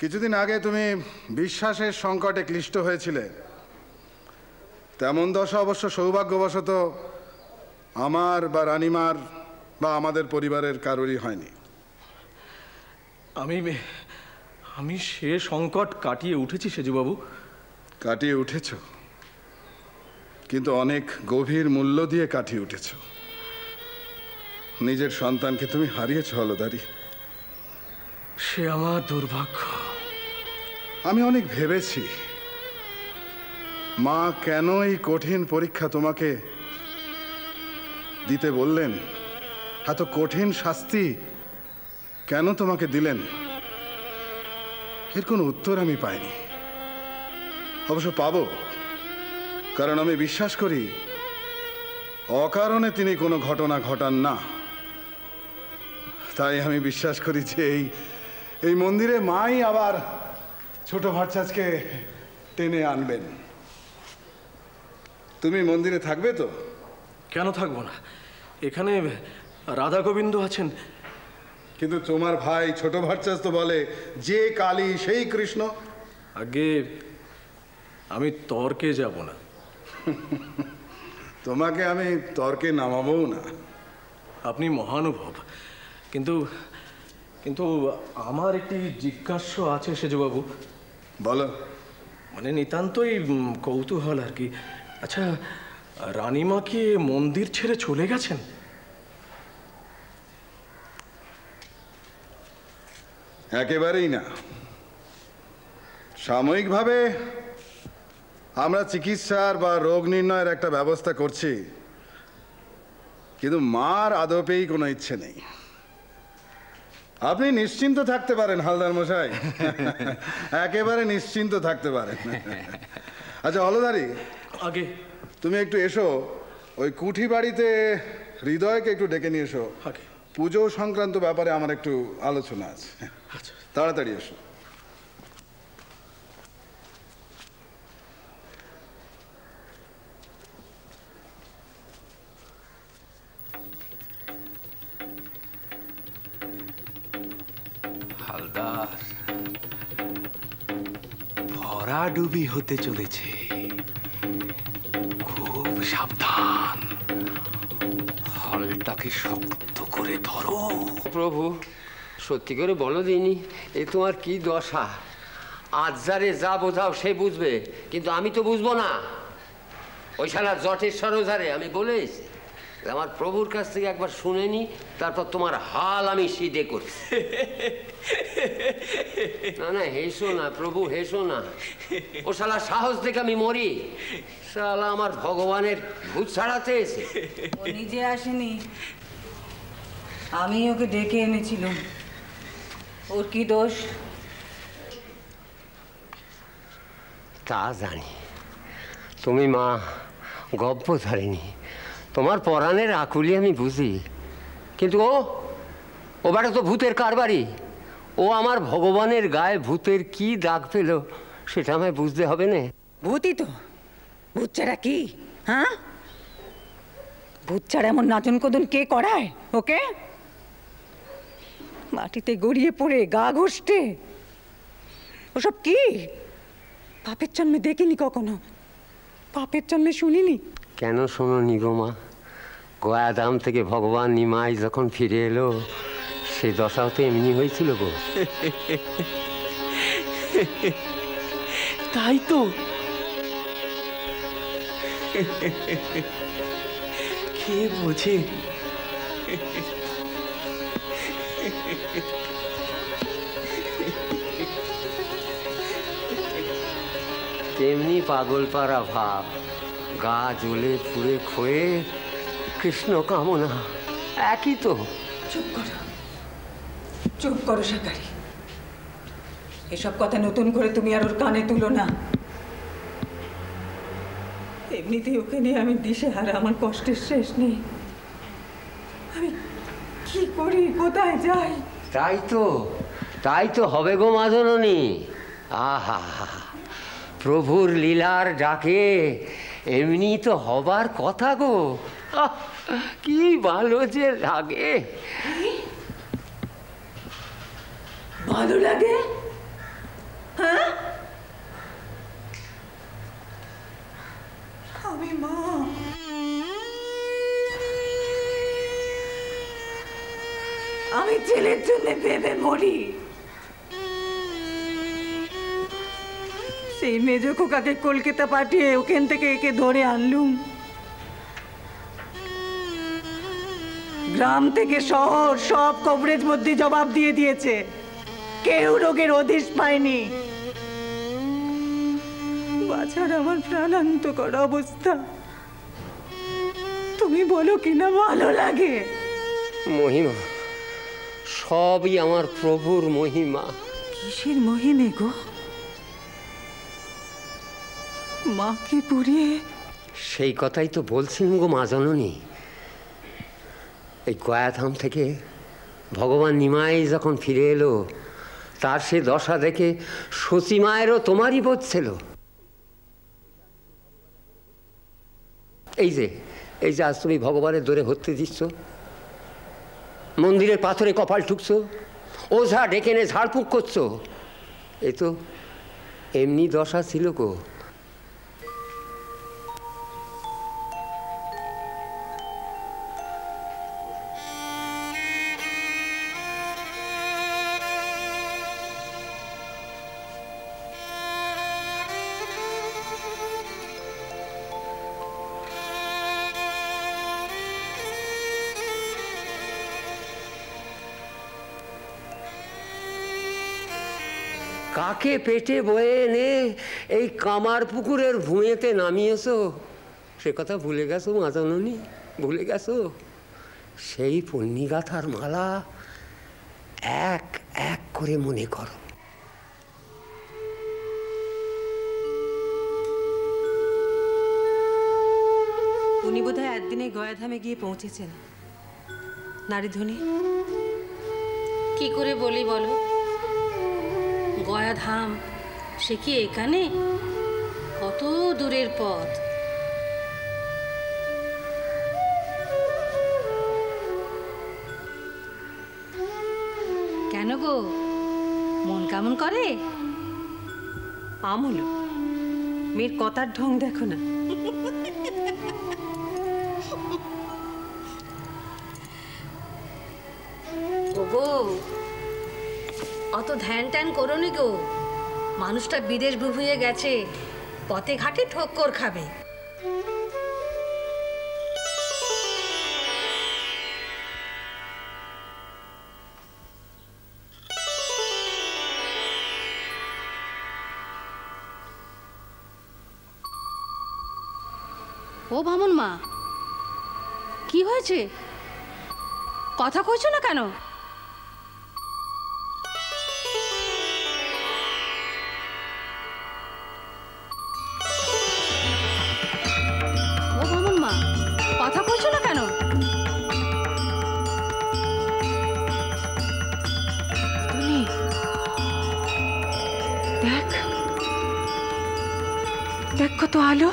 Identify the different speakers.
Speaker 1: কিছুদিন আগে তুমি বিশ্বাসের সংকটে ক্লিষ্ট হয়েছিলে। তেমন দশা অবশ্য সৌভাগ্যবশত আমার বা রানিমার বা আমাদের পরিবারের কারোরই হয়নি।
Speaker 2: আমি সে সংকট কাটিয়ে উঠেছি সেজুবাবু।
Speaker 1: কাটিয়ে উঠেছ, কিন্তু অনেক গভীর মূল্য দিয়ে কাটিয়ে উঠেছ। নিজের সন্তানকে তুমি হারিয়েছ হলদারি।
Speaker 2: সে আমার দুর্ভাগ্য।
Speaker 1: আমি অনেক ভেবেছি মা কেন এই কঠিন পরীক্ষা তোমাকে দিতে বললেন, এত কঠিন শাস্তি কেন তোমাকে দিলেন। এর কোনো উত্তর আমি পাইনি। অবশ্য পাবো, কারণ আমি বিশ্বাস করি অকারণে তিনি কোনো ঘটনা ঘটান না। তাই আমি বিশ্বাস করি যে এই মন্দিরে মাই আবার ছোট ভট্টাচার্যকে টেনে আনবেন। তুমি মন্দিরে থাকবে তো?
Speaker 2: কেন থাকবো না, এখানে রাধা গোবিন্দ আছেন।
Speaker 1: কিন্তু তোমার ভাই ছোট ভট্টাচার্য তো বলে যে কালী সেই কৃষ্ণ।
Speaker 2: আগে আমি তর্কে যাব না।
Speaker 1: তোমাকে আমি তর্কে নামাবো না।
Speaker 2: আপনি মহানুভব, কিন্তু কিন্তু আমার একটি জিজ্ঞাসা আছে সেজুবাবু।
Speaker 1: বলো।
Speaker 2: মানে নিতান্তই কৌতূহল আর কি। আচ্ছা, রানীমা কি মন্দির ছেড়ে চলে গেছেন?
Speaker 1: একেবারেই না। সাময়িকভাবে আমরা চিকিৎসার বা রোগ নির্ণয়ের একটা ব্যবস্থা করছি, কিন্তু মার আদপেই কোনো ইচ্ছে নেই। আপনি নিশ্চিন্ত থাকতে পারেন হালদার মশাই, একেবারে নিশ্চিন্ত থাকতে পারেন। আচ্ছা হলদারি, আগে তুমি একটু এসো, ওই কুঠি বাড়িতে হৃদয়কে একটু ডেকে নিয়ে এসো। পুজো সংক্রান্ত ব্যাপারে আমার একটু আলোচনা আছে। তাড়াতাড়ি এসো।
Speaker 3: হালদার, ভরাডুবি হতে চলেছে, খুব সাবধান। হালটাকে শক্ত করে ধরো।
Speaker 4: প্রভু, সত্যি করে বলো দিনি, এ তোমার কি দশা? আজ যারে যা বোঝাও সে বুঝবে, কিন্তু আমি তো বুঝবো না। ওই শালা জটেশ্বর যারে আমি বলেছি, আমার প্রভুর কাছ থেকে একবার শুনে নি, তারপর তোমার হাল আমি সিধে করছি। না না, হেসো না প্রভু, হেসো না। ও শালা সাহস দেখে আমি মরি। শালা আমার ভগবানের ভূত ছাড়াতে এসে।
Speaker 5: ও নিজে আসেনি, আমি ওকে ডেকে এনেছিলাম। ওর কি দোষ?
Speaker 4: তা জানি, তুমি মা গপ্প ধরেনি, তোমার পরাণের আকুলি আমি বুঝি, কিন্তু ও বাড়ি তো ভূতের কারবারি। ও আমার ভগবানের গায়ে ভূতের কি দাগ পেল সেটা আমায় বুঝতে হবে না।
Speaker 5: ভূতই তো। ভূত ছাড়া কি? হ্যাঁ, ভূত ছাড়া এমন নাচন কদন কে করায় ওকে? মাটিতে গড়িয়ে পড়ে গা ঘষতে, ওসব কি? পাপের জন্মে দেখিনি কখনো, পাপের জন্মে শুনিনি।
Speaker 4: কেন শোনোনি গো মা? গয়াধাম থেকে ভগবান নিমাই যখন ফিরে এলো, সে দশাও তো এমনি হয়েছিল গো।
Speaker 2: তাই তো। কে বোঝে?
Speaker 4: তেমনি পাগল পাড়া ভাব, গা জ্বলে পুড়ে ক্ষয়ে কৃষ্ণ কামনা, একই তো।
Speaker 5: চুপ করো, চুপ করো শিকারি। এসব কথা নতুন করে তুমি আর ওর কানে তুলো না। এমনিতেই ওকে নিয়ে আমি দিশেহারা, আমার কষ্টের শেষ নেই। আমি কি করি, কোথায় যাই?
Speaker 4: তাই তো হবে গো মা জননী। আহা, প্রভুর লীলার ডাকে এমনি তো হবার কথা গো। কি ভালো যে লাগে।
Speaker 5: ভালো লাগে? ছেলের জন্য ভেবে মরি। সেই মেজো খোকাকে কলকাতা পাঠিয়ে ওখান থেকে একে ধরে আনলুম। গ্রাম থেকে শহর সব কভারেজ মধ্যে জবাব দিয়ে দিয়েছে, কেউ রোগের হদিশ পায়নি। বাছার আমার প্রাণান্ত করা অবস্থা, তুমি বলো কিনা ভালো লাগে?
Speaker 4: মহিমা, সবই আমার প্রভুর মহিমা।
Speaker 5: কিসের মহিমে গো? মাকে পুড়িয়ে?
Speaker 4: সেই কথাই তো বলছিলাম গো মা জননী। এই গয়াধাম থেকে ভগবান নিমাই যখন ফিরে এলো, তার সে দশা দেখে সচী মায়েরও তোমারই বোধ ছিল। এই যে আজ তুমি ভগবানের দরে হতে দিচ্ছ, মন্দিরের পাথরে কপাল ঠুকছো, ওঝা ডেকে এনে ঝাড়ফুঁক করছো, এ তো এমনি দশা ছিল গো। কাকে পেটে বয়ে এনে এই কামার পুকুরের ভূঁয়েতে নামিয়েছো, সে কথা ভুলে গেছো মা জননী? ভুলে গেছো? সেই পূর্ণিগাথার মালা এক এক করে মনে করো।
Speaker 6: উনি বোধহয় একদিনে গয়াধামে গিয়ে পৌঁছেছেন। নারীধ্বনি,
Speaker 7: কি করে বলি বলো? গয়াধাম সে কি এখানে? কত দূরের পথ। কেন গো, মন কেমন করে?
Speaker 6: আমলো মেয়ের কথার ঢং দেখো না।
Speaker 7: ওগো, অত ধ্যান ট্যান করোনি গো। মানুষটা বিদেশ বুভুয়ে গেছে, পথে ঘাটে ঠক্কর খাবে। ও বামুন মা, কি হয়েছে? কথা কইছো না কেন? ও বামুন মা, কথা কইছো না কেন?
Speaker 5: তুমি দেখ, দেখ কত আলো।